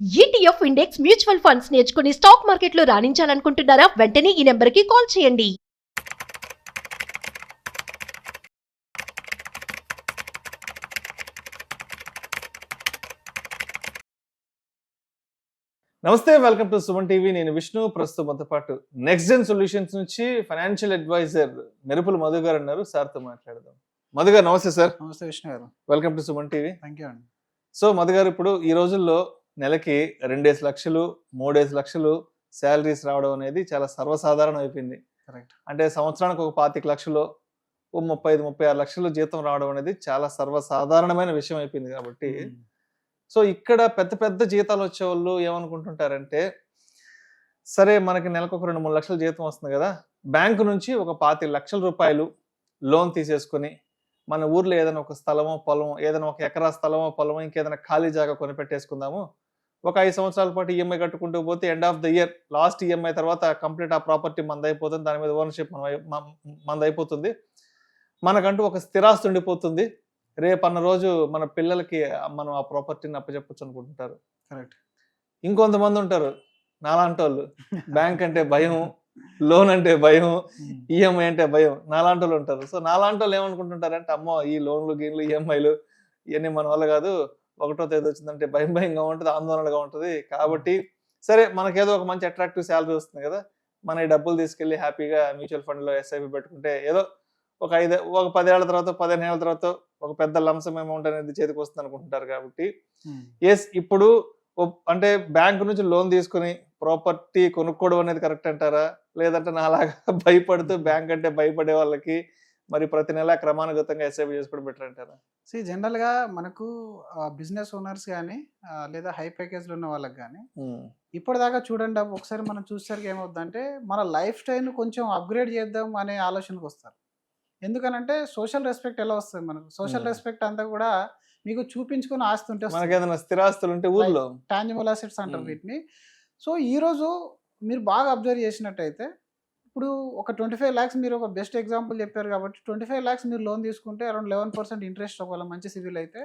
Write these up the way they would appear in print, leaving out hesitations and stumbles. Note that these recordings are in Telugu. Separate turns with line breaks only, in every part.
ఈటీఎఫ్ ఇండెక్స్ మ్యూచువల్ ఫండ్స్ నేర్చుకుని స్టాక్ మార్కెట్లో రాణించాలనుకుంటున్నారా? వెంటనే ఈ నెంబర్కి కాల్ చేయండి.
నమస్తే, వెల్కమ్ టు సుమన్ టీవీ. నేను విష్ణు. ప్రస్తుతం మనతో పాటు నెక్స్ట్ జెన్ సొల్యూషన్స్ నుంచి ఫైనాన్షియల్ అడ్వైజర్ మెరుపుల మధు గారు ఉన్నారు. సార్తో మాట్లాడదాం. మధు గారు నమస్తే సార్.
నమస్తే విష్ణు గారు.
Welcome to Suman TV.
Thank you అండి.
సో మధు గారు, ఇప్పుడు ఈ రోజుల్లో నెలకి 2 లక్షలు 3 లక్షలు శాలరీస్ రావడం అనేది చాలా సర్వసాధారణం అయిపోయింది.
కరెక్ట్.
అంటే సంవత్సరానికి ఒక 25 లక్షలు, 35-36 లక్షలు జీతం రావడం అనేది చాలా సర్వసాధారణమైన విషయం అయిపోయింది. కాబట్టి సో ఇక్కడ పెద్ద పెద్ద జీతాలు వచ్చే వాళ్ళు ఏమనుకుంటుంటారంటే, సరే మనకి నెలకు ఒక 2-3 లక్షల జీతం వస్తుంది కదా, బ్యాంకు నుంచి ఒక 25 లక్షల రూపాయలు లోన్ తీసేసుకొని మన ఊర్లో ఏదైనా ఒక స్థలమో పొలమో, ఏదైనా ఒక ఎకరా స్థలమో పొలమో, ఇంకేదైనా ఖాళీ జాగా కొని పెట్టేసుకుందాము. ఒక 5 సంవత్సరాల పాటు ఈఎంఐ కట్టుకుంటూ పోతే end of the year last EMI తర్వాత కంప్లీట్ ఆ ప్రాపర్టీ మందైపోతుంది, దాని మీద ఓనర్షిప్ మందైపోతుంది, మనకంటూ ఒక స్థిరాస్తి ఉండిపోతుంది. రేపన్న రోజు మన పిల్లలకి మనం ఆ ప్రాపర్టీని అప్పచెప్పచ్చు అనుకుంటుంటారు.
కరెక్ట్.
ఇంకొంతమంది ఉంటారు నాలాంటి వాళ్ళు, బ్యాంక్ అంటే భయం, లోన్ అంటే భయం, ఈఎంఐ అంటే భయం, నాలాంటి వాళ్ళు ఉంటారు. సో నాలాంటి వాళ్ళు ఏమనుకుంటుంటారంటే, అమ్మో ఈ లోన్లు గీన్లు ఈఎంఐలు ఇవన్నీ మన వల్ల కాదు, 1వ తేదీ వచ్చిందంటే భయంగా ఉంటుంది, ఆందోళనగా ఉంటుంది. కాబట్టి సరే మనకేదో ఒక మంచి అట్రాక్టివ్ శాలరీ వస్తుంది కదా, మన ఈ డబ్బులు తీసుకెళ్లి హ్యాపీగా మ్యూచువల్ ఫండ్లో ఎస్ఐపి పెట్టుకుంటే ఏదో ఒక 10 ఏళ్ల తర్వాత 15 ఏళ్ల తర్వాత ఒక పెద్ద లంసమ్ అమౌంట్ అనేది చేతికి వస్తుంది అనుకుంటుంటారు. కాబట్టి ఎస్, ఇప్పుడు అంటే బ్యాంకు నుంచి లోన్ తీసుకుని ప్రాపర్టీ కొనుక్కోవడం అనేది కరెక్ట్ అంటారా, లేదంటే నాలాగా భయపడుతూ బ్యాంక్ అంటే భయపడే వాళ్ళకి మరి ప్రతి నెల క్రమానుగతంగా ఎస్ఐపి చేసుకోవడం బెటర్ అంటారా?
జనరల్గా మనకు బిజినెస్ ఓనర్స్ కానీ లేదా హై ప్యాకేజ్లో ఉన్న వాళ్ళకి కానీ ఇప్పటిదాకా చూడండి, ఒకసారి మనం చూసేసరికి ఏమవుతుందంటే, మన లైఫ్ స్టైల్ను కొంచెం అప్గ్రేడ్ చేద్దాం అనే ఆలోచనకు వస్తారు. ఎందుకనంటే సోషల్ రెస్పెక్ట్ ఎలా వస్తుంది మనకు? సోషల్ రెస్పెక్ట్ అంతా కూడా మీకు చూపించుకుని ఆస్తుంటే,
ఏదైనా స్థిరాస్తులు ఉంటే ఊర్లో
టాంజిబుల్ అసెట్స్ అంటారు వీటిని. సో ఈరోజు మీరు బాగా అబ్జర్వ్ చేసినట్టయితే, ఇప్పుడు ఒక 25 lakhs, మీరు ఒక బెస్ట్ ఎగ్జాంపుల్ చెప్పారు కాబట్టి 25 lakhs మీరు లోన్ తీసుకుంటే అరౌండ్ 11% ఇంట్రెస్ట్, ఒకవేళ మంచి సివిల్ అయితే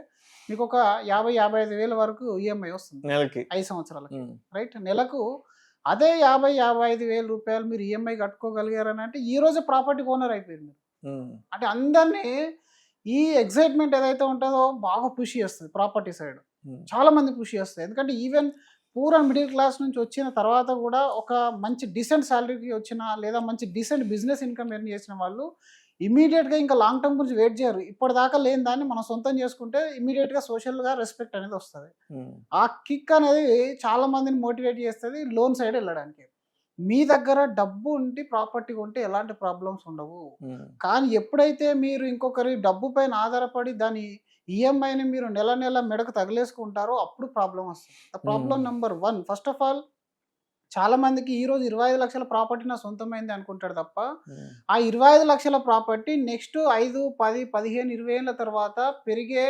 మీకు ఒక 50-55 వేల వరకు ఈఎంఐ వస్తుంది
నెలకి
5 సంవత్సరాలకి. రైట్. నెలకు అదే 50-55 వేల రూపాయలు మీరు ఈఎంఐ కట్టుకోగలిగారని అంటే ఈ రోజు ప్రాపర్టీ ఓనర్ అయిపోయింది మీరు. అంటే అందరినీ ఈ ఎక్సైట్మెంట్ ఏదైతే ఉంటుందో బాగా పుష్ చేస్తుంది ప్రాపర్టీ సైడ్, చాలా మంది పుష్ చేస్తుంది. ఎందుకంటే even poor and middle class నుంచి వచ్చిన తర్వాత కూడా ఒక మంచి డీసెంట్ శాలరీకి వచ్చిన, లేదా మంచి డీసెంట్ బిజినెస్ ఇన్కమ్ ఎర్న్ చేసిన వాళ్ళు ఇమీడియట్గా ఇంకా లాంగ్ టర్మ్ గురించి వెయిట్ చేయరు. ఇప్పటిదాకా లేని దాన్ని మనం సొంతం చేసుకుంటే ఇమీడియట్గా సోషల్గా రెస్పెక్ట్ అనేది వస్తుంది. ఆ కిక్ అనేది చాలా మందిని మోటివేట్ చేస్తుంది లోన్ సైడ్ వెళ్ళడానికి. మీ దగ్గర డబ్బు ఉండి ప్రాపర్టీ కొంటే ఎలాంటి ప్రాబ్లమ్స్ ఉండవు. కానీ ఎప్పుడైతే మీరు ఇంకొకరి డబ్బు పైన ఆధారపడి దాని ఈఎంఐని మీరు నెల నెల మెడకు తగిలేసుకుంటారో అప్పుడు ప్రాబ్లం వస్తుంది. Problem number 1, first of all చాలా మందికి ఈరోజు 25 లక్షల ప్రాపర్టీ నా సొంతమైంది అనుకుంటాడు తప్ప, ఆ 25 లక్షల ప్రాపర్టీ నెక్స్ట్ 5, 10, 15, 20 ఏళ్ళ తర్వాత పెరిగే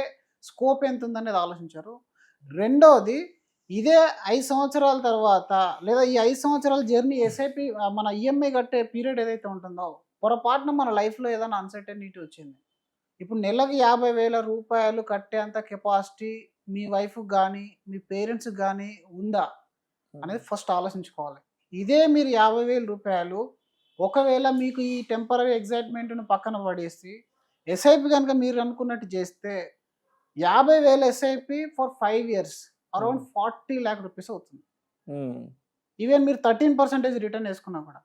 స్కోప్ ఎంత ఉందనేది ఆలోచించారు. రెండోది, ఇదే 5 సంవత్సరాల తర్వాత లేదా ఈ 5 సంవత్సరాల జర్నీ ఎస్ఐపి మన ఈఎంఐ కట్టే పీరియడ్ ఏదైతే ఉంటుందో, పొరపాటున మన లైఫ్లో ఏదైనా అన్సర్టెనిటీ వచ్చింది, ఇప్పుడు నెలకి 50,000 రూపాయలు కట్టేంత కెపాసిటీ మీ వైఫ్కి కానీ మీ పేరెంట్స్కి కానీ ఉందా అనేది ఫస్ట్ ఆలోచించుకోవాలి. ఇదే మీరు 50,000 రూపాయలు ఒకవేళ మీకు ఈ టెంపరీ ఎగ్జైట్మెంట్ను పక్కన పడేసి ఎస్ఐపి కనుక మీరు అనుకున్నట్టు చేస్తే 50,000 SIP for 5 years around 40 lakh rupees అవుతుంది. ఈవెన్ మీరు 13% రిటర్న్ వేసుకున్నా కూడా,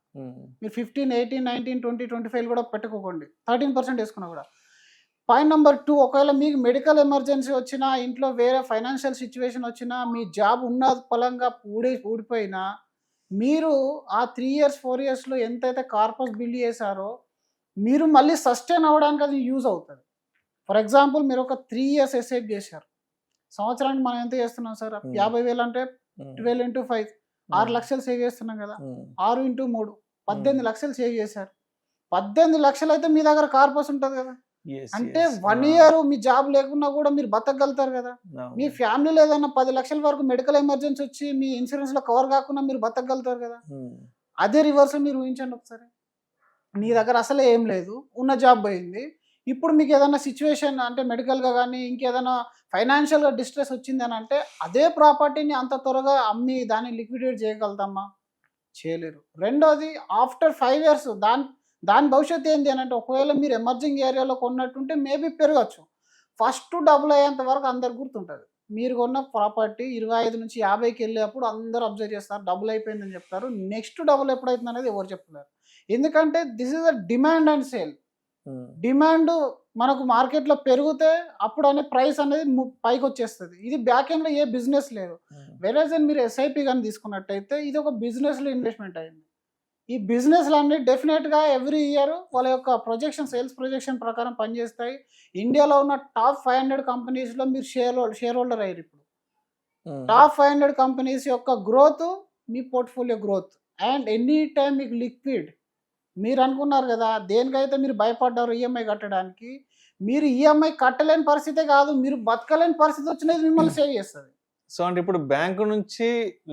మీరు 15, 18, 19, 20, 25 కూడా పెట్టుకోకండి, 13% వేసుకున్నా కూడా. పాయింట్ నెంబర్ 2, ఒకవేళ మీకు మెడికల్ ఎమర్జెన్సీ వచ్చినా, ఇంట్లో వేరే ఫైనాన్షియల్ సిచ్యువేషన్ వచ్చినా, మీ జాబ్ ఉన్న పలంగా ఊడిపోయినా, మీరు ఆ 3 years 4 yearsలో ఎంతైతే కార్పస్ బిల్డ్ చేశారో మీరు మళ్ళీ సస్టైన్ అవ్వడానికి అది యూజ్ అవుతుంది. ఫర్ ఎగ్జాంపుల్ మీరు ఒక 3 years ఎస్ఐపి చేశారు, సంవత్సరానికి మనం ఎంత చేస్తున్నాం సార్? 50,000 అంటే 12 into 5 6 లక్షలు సేవ్ చేస్తున్నాం కదా, 6 into 3 18 లక్షలు సేవ్ చేశారు. 18 లక్షలు అయితే మీ దగ్గర కార్పస్ ఉంటుంది కదా, అంటే 1 year మీ జాబ్ లేకున్నా కూడా మీరు బతకగలుగుతారు కదా. మీ ఫ్యామిలీలో ఏదైనా 10 లక్షల వరకు మెడికల్ ఎమర్జెన్సీ వచ్చి మీ ఇన్సూరెన్స్ లో కవర్ కాకుండా మీరు బతకగలుగుతారు కదా. అదే రివర్స్ మీరు ఊహించండి ఒకసారి, నీ దగ్గర అసలే ఏం లేదు, ఉన్న జాబ్ పోయింది, ఇప్పుడు మీకు ఏదైనా సిచ్యువేషన్ అంటే మెడికల్గా కానీ ఇంకేదైనా ఫైనాన్షియల్గా డిస్ట్రెస్ వచ్చింది అని అంటే అదే ప్రాపర్టీని అంత త్వరగా అమ్మి దాన్ని లిక్విడేట్ చేయగలుగుతామా? చేయలేరు. రెండోది ఆఫ్టర్ 5 years దాని భవిష్యత్తు ఏంటి అని అంటే ఒకవేళ మీరు ఎమర్జింగ్ ఏరియాలో కొన్నట్టుంటే మేబీ పెరగచ్చు. ఫస్ట్ డబుల్ అయ్యేంత వరకు అందరు గుర్తుంటుంది. మీరు కొన్న ప్రాపర్టీ 25 నుంచి 50కి వెళ్ళేటప్పుడు అందరూ అబ్జర్వ్ చేస్తారు, డబుల్ అయిపోయిందని చెప్తారు. నెక్స్ట్ డబుల్ ఎప్పుడైతుంది అనేది ఎవరు చెప్తున్నారు. ఎందుకంటే this is a demand and sale. Demand మనకు మార్కెట్లో పెరిగితే అప్పుడు అనే ప్రైస్ అనేది పైకి వచ్చేస్తుంది. ఇది బ్యాక్ ఎండ్లో ఏ బిజినెస్ లేదు. వేరే మీరు ఎస్ఐపి కానీ తీసుకున్నట్టయితే ఇది ఒక బిజినెస్లో ఇన్వెస్ట్మెంట్ అయింది. ఈ బిజినెస్లు అన్ని డెఫినెట్గా ఎవ్రీ ఇయర్ వాళ్ళ యొక్క సేల్స్ ప్రొజెక్షన్ ప్రకారం పనిచేస్తాయి. ఇండియాలో ఉన్న టాప్ 500 కంపెనీస్లో మీరు షేర్ హోల్డర్ అయ్యారు. ఇప్పుడు టాప్ 500 కంపెనీస్ యొక్క growth me portfolio growth and any time మీకు లిక్విడ్. మీరు అనుకున్నారు కదా దేనికైతే మీరు భయపడ్డారు ఈఎంఐ కట్టడానికి, మీరు ఈఎంఐ కట్టలేని పరిస్థితే కాదు, మీరు బతకలేని పరిస్థితి వచ్చినది మిమ్మల్ని సేవ్ చేస్తుంది.
సో అంటే ఇప్పుడు బ్యాంకు నుంచి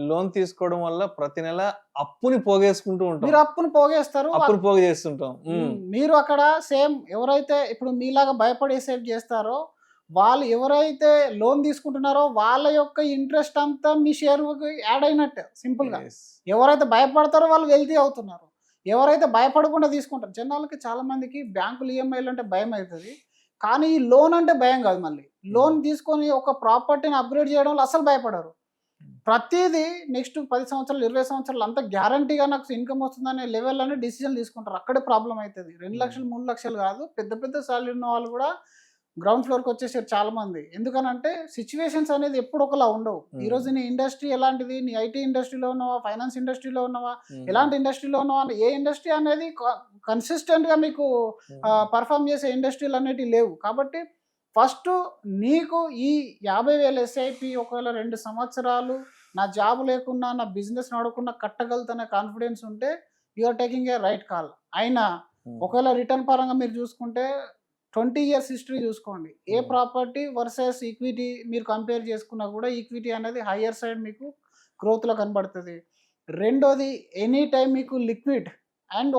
లోన్ తీసుకోవడం వల్ల ప్రతి నెల అప్పుని పోగేసుకుంటూ ఉంటాం.
మీరు అప్పుని పోగేస్తారు,
అప్పుని పోగు చేస్తుంటాం.
మీరు అక్కడ సేమ్ ఎవరైతే ఇప్పుడు మీలాగా భయపడి సేవ్ చేస్తారో వాళ్ళు ఎవరైతే లోన్ తీసుకుంటున్నారో వాళ్ళ యొక్క ఇంట్రెస్ట్ అంతా మీ షేర్కి యాడ్ అయినట్టే సింపుల్గా. ఎవరైతే భయపడతారో వాళ్ళు వెల్తీ అవుతున్నారు. ఎవరైతే భయపడకుండా తీసుకుంటారు, జనాలకి చాలా మందికి బ్యాంకులు ఈఎంఐలు అంటే భయం అవుతుంది, కానీ ఈ లోన్ అంటే భయం కాదు. మళ్ళీ లోన్ తీసుకొని ఒక ప్రాపర్టీని అప్గ్రేడ్ చేయడంలో అసలు భయపడరు. ప్రతిదీ నెక్స్ట్ 10 సంవత్సరాలు 20 సంవత్సరాలు అంతా గ్యారంటీగా నాకు ఇన్కమ్ వస్తుందనే లెవెల్లోనే డిసిజన్ తీసుకుంటారు. అక్కడే ప్రాబ్లం అవుతుంది. 2 లక్షలు 3 లక్షలు కాదు, పెద్ద పెద్ద సాలరీ ఉన్న వాళ్ళు కూడా గ్రౌండ్ ఫ్లోర్కి వచ్చేసారు చాలా మంది. ఎందుకనంటే సిచ్యువేషన్స్ అనేది ఎప్పుడు ఒకలా ఉండవు. ఈరోజు నీ ఇండస్ట్రీ ఎలాంటిది, నీ ఐటీ ఇండస్ట్రీలో ఉన్నావా, ఫైనాన్స్ ఇండస్ట్రీలో ఉన్నావా, ఎలాంటి ఇండస్ట్రీలో ఉన్నావా, ఏ ఇండస్ట్రీ అనేది కన్సిస్టెంట్గా మీకు పర్ఫామ్ చేసే ఇండస్ట్రీలు అనేటివి లేవు. కాబట్టి ఫస్ట్ నీకు ఈ 50,000 ఎస్ఐపి ఒకవేళ 2 సంవత్సరాలు నా జాబ్ లేకున్నా నా బిజినెస్ నడవకుండా కట్టగలుగుతున్న కాన్ఫిడెన్స్ ఉంటే you're taking a right call. అయినా ఒకవేళ రిటర్న్ పరంగా మీరు చూసుకుంటే 20 years హిస్టరీ చూసుకోండి. ఏ ప్రాపర్టీ వర్సెస్ ఈక్విటీ మీరు కంపేర్ చేసుకున్నా కూడా ఈక్విటీ అనేది హయ్యర్ సైడ్ మీకు గ్రోత్లో కనబడుతుంది. రెండోది ఎనీ టైం మీకు లిక్విడ్ అండ్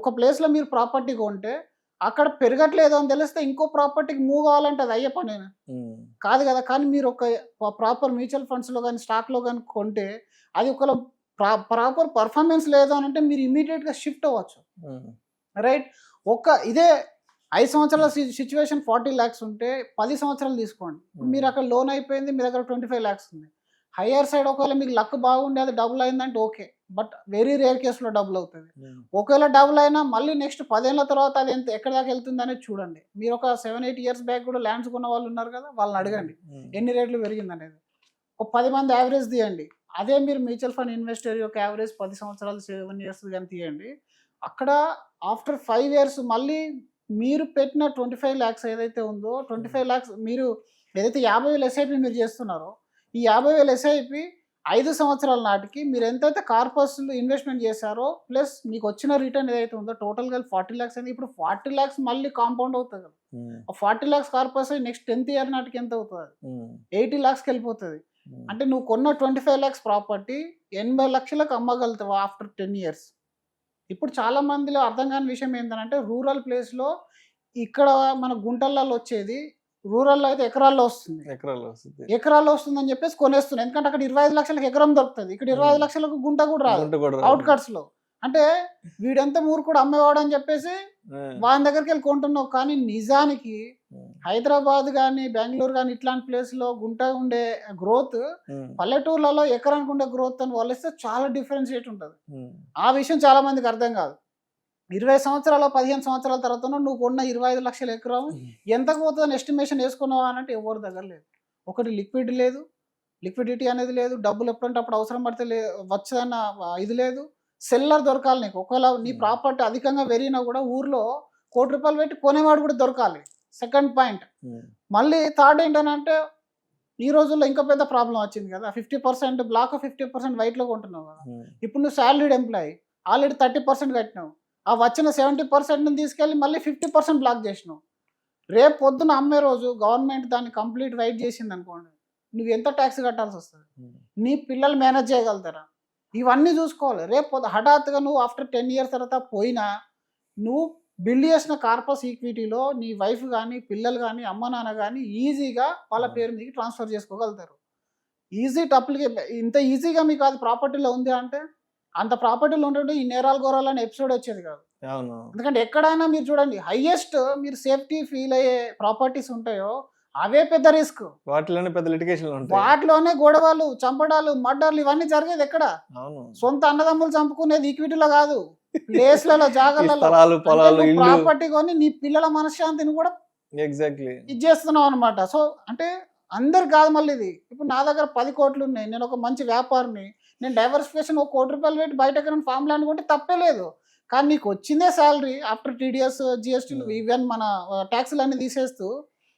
ఒక ప్లేస్లో మీరు ప్రాపర్టీ కొంటే అక్కడ పెరగట్లేదు అని తెలిస్తే ఇంకో ప్రాపర్టీకి మూవ్ అవ్వాలంటే అది అయ్యే పని కాదు కదా. కానీ మీరు ఒక ప్రాపర్ మ్యూచువల్ ఫండ్స్లో కానీ స్టాక్లో కానీ కొంటే అది ఒక ప్రాపర్ పర్ఫార్మెన్స్ లేదు అని అంటే మీరు ఇమీడియట్గా షిఫ్ట్ అవ్వచ్చు. రైట్. ఇదే 5 సంవత్సరాల సిచ్యువేషన్ 40 lakhs ఉంటే 10 సంవత్సరాలు తీసుకోండి. మీరు అక్కడ లోన్ అయిపోయింది, మీ దగ్గర 25 lakhs ఉంది. హయ్యర్ సైడ్ ఒకవేళ మీకు లక్ బాగుండి అది డబుల్ అయిందంటే ఓకే, బట్ వెరీ రేర్ కేసులో డబుల్ అవుతుంది. ఒకవేళ డబుల్ అయినా మళ్ళీ నెక్స్ట్ 10 ఏళ్ళ తర్వాత అది ఎక్కడ దాకా వెళ్తుంది అనేది చూడండి. మీరు ఒక 7-8 years బ్యాక్ కూడా ల్యాండ్స్ కొన్న వాళ్ళు ఉన్నారు కదా, వాళ్ళని అడగండి ఎన్ని రేట్లు పెరిగింది అనేది. ఒక 10 మంది యావరేజ్ తీయండి. అదే మీరు మ్యూచువల్ ఫండ్ ఇన్వెస్టర్ యొక్క యావరేజ్ 10 సంవత్సరాలు 7 years కానీ తీయండి. అక్కడ ఆఫ్టర్ 5 years మళ్ళీ మీరు పెట్టిన 25 lakhs ఏదైతే ఉందో 25 lakhs మీరు ఏదైతే 50,000 ఎస్ఐపి మీరు చేస్తున్నారో ఈ 50,000 ఎస్ఐపి 5 సంవత్సరాల నాటికి మీరు ఎంతైతే కార్పస్లో ఇన్వెస్ట్మెంట్ చేశారో ప్లస్ మీకు వచ్చిన రిటర్న్ ఏదైతే ఉందో టోటల్గా 40 lakhs అయింది. ఇప్పుడు 40 lakhs మళ్ళీ కాంపౌండ్ అవుతుంది కదా. ఆ 40 lakhs corpus next 10th year నాటికి ఎంత అవుతుంది? 80 lakhsకి వెళ్ళిపోతుంది. అంటే నువ్వు కొన్న 25 lakhs ప్రాపర్టీ 80 లక్షలకు అమ్మగలుగుతావు ఆఫ్టర్ 10 years. ఇప్పుడు చాలా మందిలో అర్థం కాని విషయం ఏంటంటే రూరల్ ప్లేస్లో ఇక్కడ మన గుంటలలో వచ్చేది రూరల్లో అయితే ఎకరాల్లో వస్తుందని చెప్పేసి కొనేస్తున్నాయి. ఎందుకంటే అక్కడ 25 లక్షలకు ఎకరం దొరుకుతుంది, ఇక్కడ 25 లక్షలకు గుంట కూడా రాదు అవుట్ కట్స్ లో. అంటే వీడెంత మూర్ఖుడు అమ్మేవాడు అని చెప్పేసి వాని దగ్గరికి వెళ్ళి కొంటున్నావు. కానీ నిజానికి హైదరాబాద్ కానీ బెంగళూరు కానీ ఇట్లాంటి ప్లేస్ లో గుంట ఉండే గ్రోత్ పల్లెటూర్లలో ఎకరానికి ఉండే గ్రోత్ అని వాళ్ళిస్తే చాలా డిఫరెన్షియేట్ ఉంటుంది. ఆ విషయం చాలా మందికి అర్థం కాదు. 20 సంవత్సరాలు 15 సంవత్సరాల తర్వాత నువ్వు కొన్న 25 లక్షల ఎకరం ఎంతకు పోతుందని ఎస్టిమేషన్ వేసుకున్నావా అంటే ఎవరి దగ్గర లేదు. ఒకటి లిక్విడిటీ అనేది లేదు, డబ్బులు ఎప్పుడంటే అప్పుడు అవసరం పడితే వచ్చదన్న ఇది లేదు, సెల్లర్ దొరకాలి నీకు. ఒకవేళ నీ ప్రాపర్టీ అధికంగా పెరిగినా కూడా ఊర్లో ₹1 కోటి పెట్టి కొనేవాడు కూడా దొరకాలి. Second point. మళ్ళీ థర్డ్ ఏంటంటే ఈ రోజుల్లో ఇంకా పెద్ద ప్రాబ్లం వచ్చింది కదా, 50% బ్లాక్ 50% వైట్లో కొంటున్నావు కదా. ఇప్పుడు నువ్వు శాలరీడ్ ఎంప్లాయీ ఆల్రెడీ 30% కట్టినావు, ఆ వచ్చిన 70% తీసుకెళ్ళి మళ్ళీ 50% బ్లాక్ చేసినావు. రేపు పొద్దున అమ్మే రోజు గవర్నమెంట్ దాన్ని కంప్లీట్ వైట్ చేసింది అనుకోండి, నువ్వు ఎంత ట్యాక్స్ కట్టాల్సి వస్తుంది? నీ పిల్లలు మేనేజ్ చేయగలుగుతారా? ఇవన్నీ చూసుకోవాలి. రేపు హఠాత్తుగా నువ్వు ఆఫ్టర్ 10 years తర్వాత పోయినా నువ్వు బిల్డ్ చేసిన కార్పస్ ఈక్విటీలో నీ వైఫ్ కానీ పిల్లలు కానీ అమ్మ నాన్న కానీ ఈజీగా వాళ్ళ పేరు మీకు ట్రాన్స్ఫర్ చేసుకోగలుగుతారు. ఈజీ టప్పులకి ఇంత ఈజీగా మీకు అది ప్రాపర్టీలో ఉంది అంటే అంత ప్రాపర్టీలో ఉంటుంటే ఈ నేరాలు ఘోరాలు అనే ఎపిసోడ్ వచ్చేది కాదు.
అవును.
ఎందుకంటే ఎక్కడైనా మీరు చూడండి హైయెస్ట్ మీరు సేఫ్టీ ఫీల్ అయ్యే ప్రాపర్టీస్ ఉంటాయో అవే పెద్ద రిస్క్.
వాటిలోనే పెద్ద లిటిగేషన్లు ఉంటాయి.
వాటిలోనే గొడవలు, చంపడాలు, మర్డర్లు ఇవన్నీ జరిగేది ఎక్కడ?
అవును.
సొంత అన్నదమ్ములు చంపుకునేది ఈక్విటీలో కాదు, ప్లేస్లలో, జాగాలలో,
స్థలాలు, పొలాలు, ఇల్లు.
ప్రాపర్టీ కొని నీ పిల్లల మనశ్శాంతిని కూడా
ఎగ్జాక్ట్లీ
ఇది చేస్తున్నావు అనమాట. సో అంటే అందరు కాదు మళ్ళీ ఇది. ఇప్పుడు నా దగ్గర 10 కోట్లు ఉన్నాయి, నేను ఒక మంచి వ్యాపారిని, నేను డైవర్సిఫికేషన్ ఒక ₹1 కోటి పెట్టి బయట ఎక్కడ ఫామ్ ల్యాండ్ కొంటే తప్పే లేదు. కానీ నీకు వచ్చిందే శాలరీ ఆఫ్టర్ టీడీఎస్, జిఎస్టీలు, ఈవెన్ మన ట్యాక్స్లు అన్ని తీసేస్తూ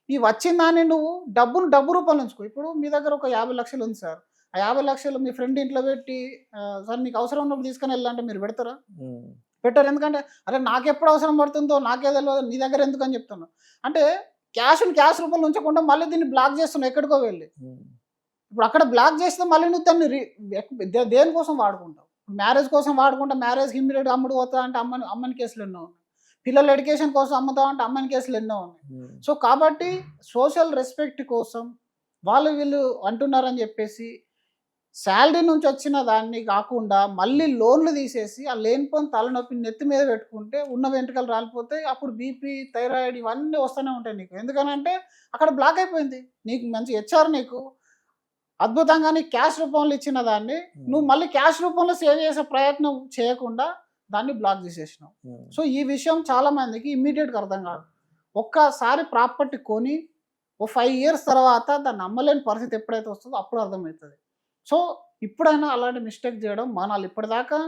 ఈ వచ్చిన దాన్ని నువ్వు డబ్బు రూపంలో ఉంచుకో. ఇప్పుడు మీ దగ్గర ఒక 50 లక్షలు ఉంది సార్, ఆ 50 లక్షలు మీ ఫ్రెండ్ ఇంట్లో పెట్టి సార్ నీకు అవసరం ఉన్నప్పుడు తీసుకొని వెళ్ళాలంటే మీరు పెడతారా? పెట్టారు. ఎందుకంటే అరే నాకు ఎప్పుడు అవసరం పడుతుందో నాకే తెలియదు, నీ దగ్గర ఎందుకని చెప్తున్నావు అంటే క్యాష్ రూపంలో ఉంచకుండా మళ్ళీ దీన్ని బ్లాక్ చేస్తున్నావు ఎక్కడికో వెళ్ళి. ఇప్పుడు అక్కడ బ్లాక్ చేస్తే మళ్ళీ నువ్వు దాన్ని దేనికోసం వాడుకుంటావు? మ్యారేజ్ కోసం వాడుకుంటా, మ్యారేజ్ ఇమ్మీడియట్ అమ్ముడు పోతా అంటే అమ్మని కేసులు ఎన్నో ఉన్నాయి, పిల్లల ఎడ్యుకేషన్ కోసం అమ్ముతావు అంటే అమ్మని కేసులు ఎన్నో ఉన్నాయి. సో కాబట్టి సోషల్ రెస్పెక్ట్ కోసం వీళ్ళు అంటున్నారని చెప్పేసి శాలరీ నుంచి వచ్చిన దాన్ని కాకుండా మళ్ళీ లోన్లు తీసేసి ఆ లేనిపోని తలనొప్పి నెత్తి మీద పెట్టుకుంటే ఉన్న వెంట్రుకలు రాలిపోతే అప్పుడు బీపీ, థైరాయిడ్ ఇవన్నీ వస్తూనే ఉంటాయి నీకు. ఎందుకనంటే అక్కడ బ్లాక్ అయిపోయింది. నీకు మంచి హెచ్ఆర్ నీకు అద్భుతంగా నీకు క్యాష్ రూపంలో ఇచ్చిన దాన్ని నువ్వు మళ్ళీ క్యాష్ రూపంలో సేవ్ చేసే ప్రయత్నం చేయకుండా దాన్ని బ్లాక్ చేసేసినావు. సో ఈ విషయం చాలా మందికి ఇమ్మీడియట్గా అర్థం కాదు. ఒక్కసారి ప్రాపర్టీ కొని ఓ 5 years తర్వాత దాన్ని నమ్మలేని పరిస్థితి ఎప్పుడైతే వస్తుందో అప్పుడు అర్థమవుతుంది. సో ఇప్పుడైనా అలాంటి మిస్టేక్ చేయడం మానాలి. ఇప్పటిదాకా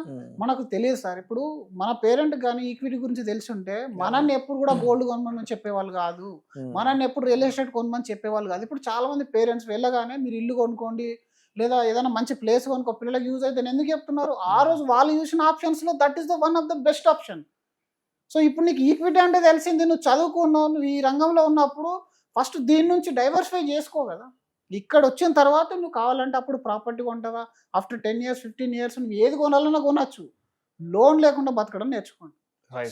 మనకు తెలియదు సార్. ఇప్పుడు మన పేరెంట్ కానీ ఈక్విటీ గురించి తెలిసి ఉంటే మనల్ని ఎప్పుడు కూడా గోల్డ్ కొనమని చెప్పేవాళ్ళు కాదు, మనల్ని ఎప్పుడు రియల్ ఎస్టేట్ కొనమని చెప్పేవాళ్ళు కాదు. ఇప్పుడు చాలా మంది పేరెంట్స్ వెళ్ళగానే మీరు ఇల్లు కొనుక్కోండి లేదా ఏదైనా మంచి ప్లేస్ కొనుక్కో, పిల్లలకు యూజ్ అయితే ఎందుకు చెప్తున్నారు? ఆ రోజు వాళ్ళు చూసిన ఆప్షన్స్లో that is the one of the best option. So ఇప్పుడు నీకు ఈక్విటీ అంటే తెలిసింది, నువ్వు చదువుకున్నావు, నువ్వు ఈ రంగంలో ఉన్నప్పుడు ఫస్ట్ దీని నుంచి డైవర్సిఫై చేసుకో కదా. ఇక్కడ వచ్చిన తర్వాత నువ్వు కావాలంటే అప్పుడు ప్రాపర్టీ కొంటావా, ఆఫ్టర్ 10 years 15 years నువ్వు ఏది కొనాలన్నా కొనచ్చు. లోన్ లేకుండా బతకడం నేర్చుకోండి.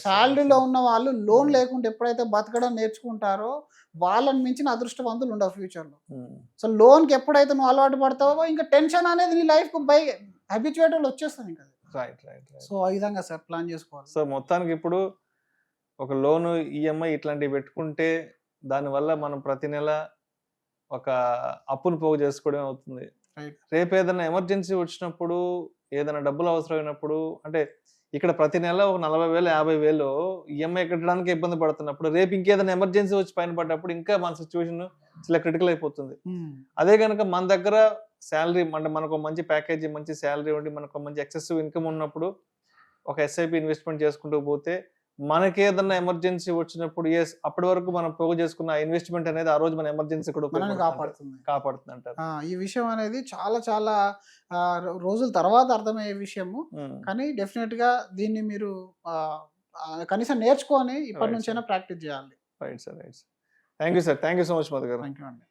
శాలరీలో ఉన్న వాళ్ళు లోన్ లేకుండా ఎప్పుడైతే బతకడం నేర్చుకుంటారో వాళ్ళని మించిన అదృష్టవంతులు ఉండవు ఫ్యూచర్లో. సో లోన్కి ఎప్పుడైతే నువ్వు అలవాటు పడతావో ఇంకా టెన్షన్ అనేది నీ లైఫ్కి హ్యాబిచువేట్ వచ్చేస్తుంది ఇంకా. సో ఆ విధంగా సార్ ప్లాన్ చేసుకోవాలి.
సో మొత్తానికి ఇప్పుడు ఒక లోను, ఈఎంఐ ఇట్లాంటివి పెట్టుకుంటే దానివల్ల మనం ప్రతి నెల ఒక అప్పును పోగు చేసుకోవడం అవుతుంది. రేపు ఏదైనా ఎమర్జెన్సీ వచ్చినప్పుడు, ఏదైనా డబ్బులు అవసరమైనప్పుడు, అంటే ఇక్కడ ప్రతి నెల ఒక 40,000 50,000 ఈఎంఐ కట్టడానికి ఇబ్బంది పడుతున్నప్పుడు రేపు ఇంకేదైనా ఎమర్జెన్సీ వచ్చి పైన పడ్డప్పుడు ఇంకా మన సిచ్యువేషన్ చాలా క్రిటికల్ అయిపోతుంది. అదే కనుక మన దగ్గర శాలరీ అంటే మనకు మంచి ప్యాకేజీ, మంచి శాలరీ ఉండి మనకు మంచి ఎక్సెసివ్ ఇన్కమ్ ఉన్నప్పుడు ఒక ఎస్ఐపి ఇన్వెస్ట్మెంట్ చేసుకుంటూ పోతే మనకి ఏదన్నా ఎమర్జెన్సీ వచ్చినప్పుడు అప్పటి వరకు మనం పోగు చేసుకున్న ఇన్వెస్ట్మెంట్ అనేది ఆ రోజు మన ఎమర్జెన్సీ కూడా కాపాడుతుంది అంటారు.
ఈ విషయం అనేది చాలా చాలా రోజుల తర్వాత అర్థమయ్యే విషయము. కానీ డెఫినెట్ గా దీన్ని మీరు కనీసం నేర్చుకొని ఇప్పటి నుంచైనా ప్రాక్టీస్ చేయాలి.
Right sir, right sir. Thank you sir, thank you so much Madhu garu.
Thank you అండి.